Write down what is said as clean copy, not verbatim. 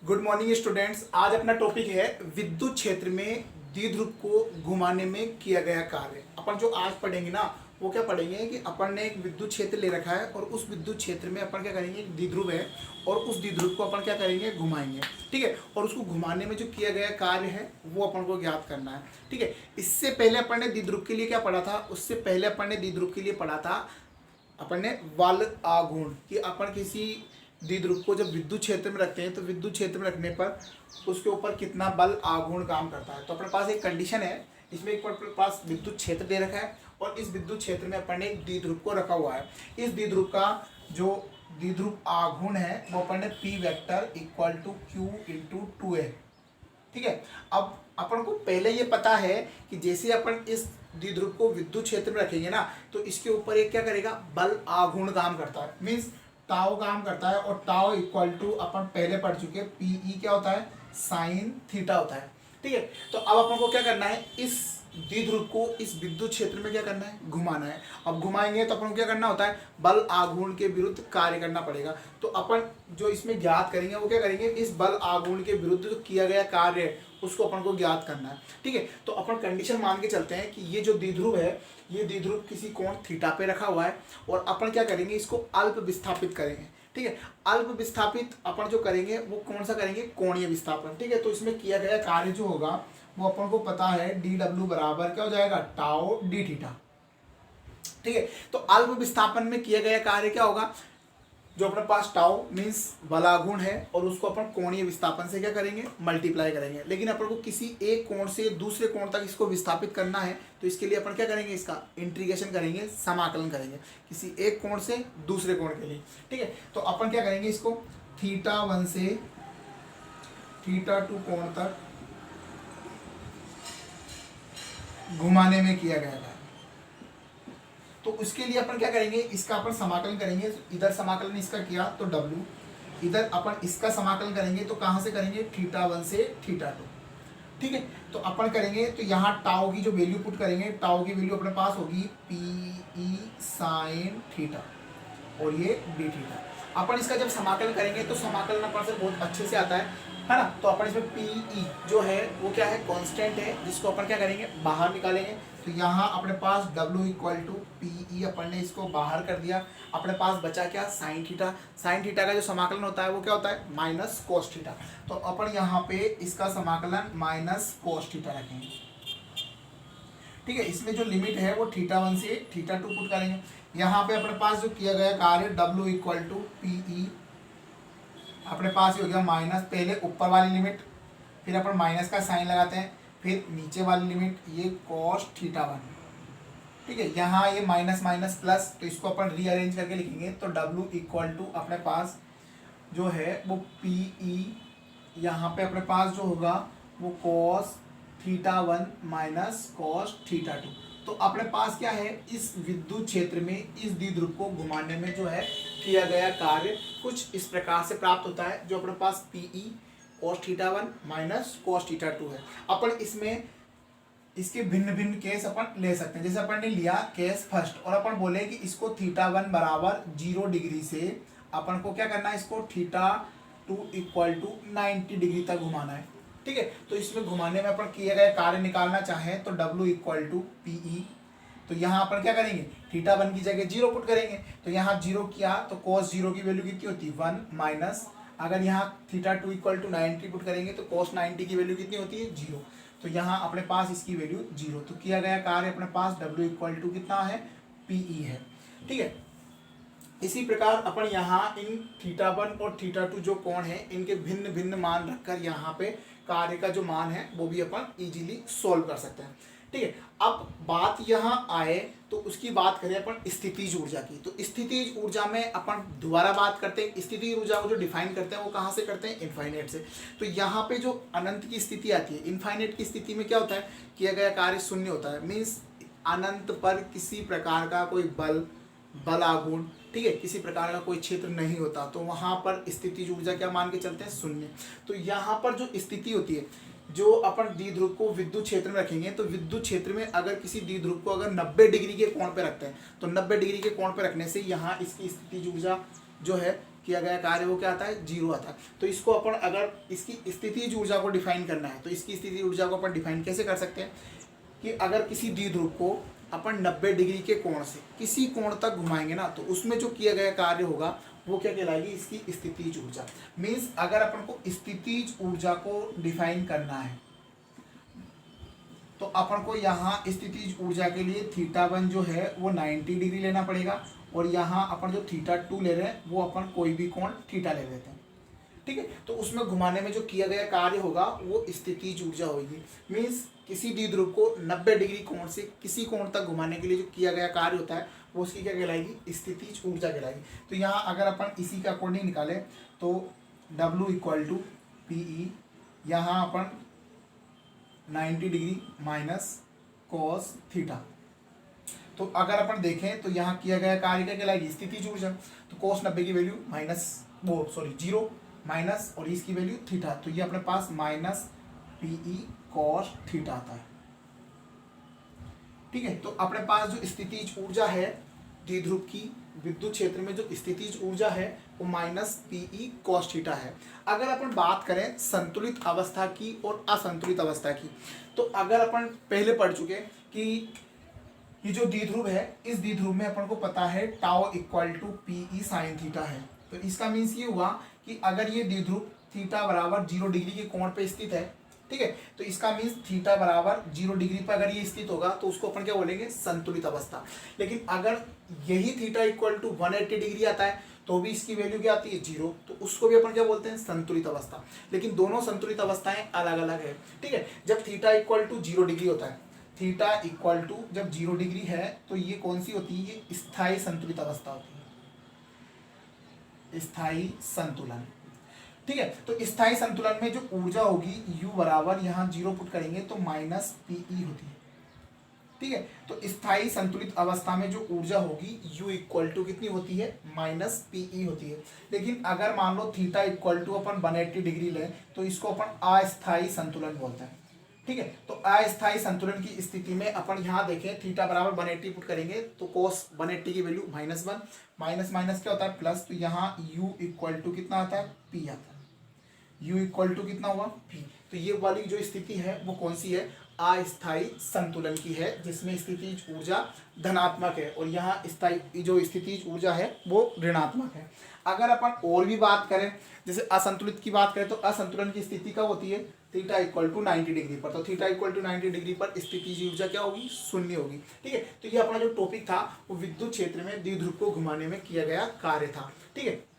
Good morning students. आज अपना topic है विद्युत क्षेत्र में द्विध्रुव को घुमाने में किया गया कार्य। अपन जो आज पढ़ेंगे ना वो क्या पढ़ेंगे कि अपन ने एक विद्युत क्षेत्र ले रखा है और उस विद्युत क्षेत्र में अपन क्या करेंगे, एक द्विध्रुव है और उस द्विध्रुव को अपन क्या करेंगे, घुमाएंगे। ठीक है, और उसको घुमाने में जो किया गया कार्य है वो अपन को ज्ञात करना है। ठीक है, इससे पहले अपन ने द्विध्रुव के लिए क्या पढ़ा था, उससे पहले अपन ने द्विध्रुव के लिए पढ़ा था अपन ने बल आघूर्ण, कि अपन किसी द्विध्रुव को जब विद्युत क्षेत्र में रखते हैं तो विद्युत क्षेत्र में रखने पर उसके ऊपर कितना बल आघूर्ण काम करता है। तो अपने पास एक कंडीशन है, इसमें एक अपने पास विद्युत क्षेत्र दे रखा है और इस विद्युत क्षेत्र में अपन ने एक द्विध्रुव को रखा हुआ है। इस द्विध्रुव का जो द्विध्रुव आघूर्ण है वो अपन ने P vector equal to Q into 2a। ठीक है, अब अपन को पहले ये पता है कि जैसे अपन इस द्विध्रुव को विद्युत क्षेत्र में रखेंगे ना तो इसके ऊपर एक क्या करेगा, बल आघूर्ण काम करता है, मीन्स टाउ काम करता है। और टाउ इक्वल टू अपन पहले पढ़ चुके पीई क्या होता है, साइन थीटा होता है। ठीक है, तो अब अपन को क्या करना है, इस द्विध्रुव को इस विद्युत क्षेत्र में क्या करना है, घुमाना है। अब घुमाएंगे तो अपन को क्या करना होता है, बल आघूर्ण के विरुद्ध कार्य करना पड़ेगा। तो अपन जो इसमें ज्ञात करेंगे वो क्या करेंगे, इस बल आघूर्ण के विरुद्ध जो किया गया कार्य है उसको अपन को ज्ञात करना है। ठीक है, तो अपन कंडीशन मान के चलते हैं कि ये जो द्विध्रुव है ये द्विध्रुव किसी कोण थीटा पे रखा हुआ है और अपन क्या करेंगे, इसको अल्प विस्थापित करेंगे। ठीक है, अल्प विस्थापित अपन जो करेंगे वो कौन सा करेंगे, कोणीय विस्थापन। ठीक है, तो इसमें किया गया कार्य जो होगा वो अपन को पता है डी डब्ल्यू बराबर क्या हो जाएगा, टाउ डी थीटा। ठीक है, तो अल्प विस्थापन में किया गया कार्य क्या होगा, जो अपने पास टाउ मीन्स बलागुण है और उसको अपन कोणीय विस्थापन से क्या करेंगे, मल्टीप्लाई करेंगे। लेकिन अपन को किसी एक कोण से दूसरे कोण तक इसको विस्थापित करना है तो इसके लिए अपन क्या करेंगे, इसका इंटीग्रेशन करेंगे, समाकलन करेंगे किसी एक कोण से दूसरे कोण के लिए। ठीक है, तो अपन क्या करेंगे, इसको थीटा 1 से थीटा 2 कोण तक घुमाने में किया गया है। तो उसके लिए अपन क्या करेंगे, इसका अपन समाकलन करेंगे। इधर समाकलन इसका किया तो W, इधर अपन इसका समाकलन करेंगे तो कहाँ से करेंगे, थीटा 1 से थीटा 2। ठीक है, तो अपन करेंगे तो यहाँ टाउ की जो वैल्यू पुट करेंगे, टाउ की वैल्यू अपने पास होगी PE साइन थीटा और ये डी थीटा। अपन इसका जब समाकलन करेंगे तो समाकलन अपन से बहुत अच्छे से आता है ना। तो अपन इसमें PE जो है वो क्या है, कांस्टेंट है, जिसको अपन क्या करेंगे, बाहर निकालेंगे। तो यहाँ अपने पास W इक्वल टू PE अपन ने इसको बाहर कर दिया। अपने पास बचा क्या, साइन थीटा। साइन थीटा का जो समाकलन होता है वो क्या होता है, माइनस कोस थीटा। तो अपन यहाँ पे इसका समाकलन माइनस कोस थीटा रखेंगे। ठीक है, इसमें जो लिमिट है वो थीटा 1 से थीटा 2 पुट करेंगे। यहाँ पे अपने पास जो किया गया कार्य W इक्वल टू PE अपने पास ही हो गया माइनस, पहले ऊपर वाली लिमिट, फिर अपन माइनस का साइन लगाते हैं, फिर नीचे वाली लिमिट ये कॉस थीटा 1। ठीक है, यहाँ ये माइनस माइनस प्लस, तो इसको अपन रीअरेंज करके लिखेंगे तो W इक्वल टू अपने पास जो है वो PE यहाँ पे अपने पास जो होगा वो cos theta 1 minus cos theta 2। तो अपने पास क्या है, इस विद्युत क्षेत्र में इस द्विध्रुव को घुमाने में जो है किया गया कार्य कुछ इस प्रकार से प्राप्त होता है, जो अपने पास PE cos theta 1 minus cos theta 2 है। अपन इसमें इसके भिन्न भिन्न केस अपन ले सकते हैं। जैसे अपन ने लिया केस फर्स्ट और अपन बोले कि इसको थीटा 1 बराबर 0 डिग्री से अपन को क्या करना है, इसको थीटा 2 इक्वल टू 90 डिग्री तक घुमाना है। ठीक है, तो इसमें घुमाने में अपन किया गया कार्य निकालना चाहें तो W इक्वल टू PE, तो यहाँ अपन क्या करेंगे, थीटा 1 की जगह 0 पुट करेंगे। तो यहाँ 0 किया तो cos 0 की वैल्यू कितनी होती है, 1 माइनस, अगर यहाँ थीटा 2 इक्वल टू 90 पुट करेंगे तो cos 90 की वैल्यू कितनी होती है, 0। तो यहाँ अपने पास इसकी वैल्यू 0। तो किया गया कार्य अपने पास W इक्वल टू कितना है, PE है। ठीक है, इसी प्रकार अपन यहाँ इन थीटा 1 और थीटा 2 जो कोण है इनके भिन्न भिन्न मान रखकर यहाँ पे कार्य का जो मान है वो भी अपन इजीली सोल्व कर सकते हैं। ठीक है, अब बात यहाँ आए तो उसकी बात करें अपन स्थितिज ऊर्जा की। तो स्थितिज ऊर्जा में अपन दोबारा बात करते हैं, स्थितिज ऊर्जा को जो डिफाइन करते हैं वो कहाँ से करते हैं, इनफाइनाइट से। तो यहाँ पे जो अनंत की स्थिति आती है, इनफाइनाइट की स्थिति में क्या होता है, किया गया कार्य शून्य होता है, मीन्स अनंत पर किसी प्रकार का कोई बल आघूर्ण, ठीक है, किसी प्रकार का कोई क्षेत्र नहीं होता, तो वहाँ पर स्थितिज ऊर्जा क्या मान के चलते हैं, शून्य। तो यहाँ पर जो स्थिति होती है, जो अपन द्विध्रुव को विद्युत क्षेत्र में रखेंगे तो विद्युत क्षेत्र में अगर किसी द्विध्रुव को अगर 90 डिग्री के कोण पे रखते हैं तो 90 डिग्री के कोण पे रखने से यहाँ इसकी स्थितिज ऊर्जा जो है किया गया कार्य वो क्या आता है, 0 आता है। तो इसको अपन अगर इसकी स्थितिज ऊर्जा को डिफाइन करना है तो इसकी स्थिति ऊर्जा को अपन डिफाइन कैसे कर सकते हैं कि अगर किसी द्विध्रुव को अपन 90 डिग्री के कोण से किसी कोण तक घुमाएंगे ना तो उसमें जो किया गया कार्य होगा वो क्या कहलाएगी, इसकी स्थितिज ऊर्जा। मीन्स अगर अपन को स्थितिज ऊर्जा को डिफाइन करना है तो अपन को यहाँ स्थितिज ऊर्जा के लिए θ1 जो है वो 90 डिग्री लेना पड़ेगा और यहाँ अपन जो θ2 ले रहे हैं वो अपन कोई भी कोण θ ले लेते हैं, ठीक है। तो उसमें घुमाने में जो किया गया कार्य होगा वो स्थितिज ऊर्जा होगी। मीन्स किसी द्विध्रुव को 90 डिग्री कोण से किसी कोण तक घुमाने के लिए जो किया गया कार्य होता है वो उसकी क्या कहलाएगी, स्थितिज ऊर्जा कहलाएगी। तो यहाँ अगर अपन इसी का अकॉर्डिंग निकालें तो W इक्वल टू PE, यहाँ अपन 90 डिग्री माइनस cos थीटा। तो अगर अपन देखें तो यहाँ किया गया कार्य क्या कहलाएगी, स्थितिज ऊर्जा। तो cos 90 की वैल्यू जीरो माइनस और इसकी वैल्यू थीटा, तो ये अपने पास माइनस PE cos थीटा आता है, ठीक है। तो अपने पास जो स्थितिज ऊर्जा है द्विध्रुव की विद्युत क्षेत्र में जो स्थितिज ऊर्जा है वो माइनस PE cos थीटा है। अगर अपन बात करें संतुलित अवस्था की और असंतुलित अवस्था की, तो अगर अपन पहले पढ़ चुके कि ये जो द्विध्रुव है इस द्विध्रुव में अपन को पता है tau equal to PE sin theta है। तो इसका मीन्स ये हुआ कि अगर ये द्विध्रुव थीटा बराबर 0 डिग्री के कोण पे स्थित है, ठीक है, तो इसका मीन्स थीटा बराबर 0 डिग्री पर अगर ये स्थित होगा तो उसको अपन क्या बोलेंगे, संतुलित अवस्था। लेकिन अगर यही थीटा इक्वल टू 180 डिग्री आता है तो भी इसकी वैल्यू क्या आती है, 0, तो उसको भी अपन क्या बोलते हैं, संतुलित अवस्था। लेकिन दोनों संतुलित अवस्थाएं अलग अलग है, ठीक है। जब थीटा इक्वल टू 0 डिग्री होता है, थीटा इक्वल टू जब 0 डिग्री है तो ये कौन सी होती है, ये स्थायी संतुलित अवस्था होती है, स्थायी संतुलन, ठीक है। तो स्थायी संतुलन में जो ऊर्जा होगी U बराबर यहाँ 0 पुट करेंगे तो माइनस PE होती है, ठीक है। तो स्थायी संतुलित अवस्था में जो ऊर्जा होगी U इक्वल टू कितनी होती है, माइनस PE होती है। लेकिन अगर मान लो थीटा इक्वल टू अपन 180 डिग्री लें तो इसको अपन अस्थायी संतुलन बोलते हैं, ठीक है। तो अस्थायी संतुलन की स्थिति में अपन यहाँ देखें थीटा बराबर 180 पुट करेंगे तो cos 180 की वैल्यू -1, माइनस माइनस क्या होता है प्लस, तो यहाँ U इक्वल टू कितना आता है, P आता है। U इक्वल टू कितना हुआ, P। तो ये वाली जो स्थिति है वो कौन सी है, अस्थायी संतुलन की है, जिसमें स्थितिज ऊर्जा धनात्मक है और यहाँ स्थायी जो स्थितिज ऊर्जा है वो ऋणात्मक है। अगर अपन और भी बात करें, जैसे असंतुलित की बात करें तो असंतुलन की स्थिति कब होती है, थीटा इक्वल टू 90 डिग्री पर। तो थीटा इक्वल टू 90 डिग्री पर स्थितिज ऊर्जा क्या होगी, 0 होगी, ठीक है। तो ये अपना जो टॉपिक था वो विद्युत क्षेत्र में द्विध्रुव को घुमाने में किया गया कार्य था, ठीक है।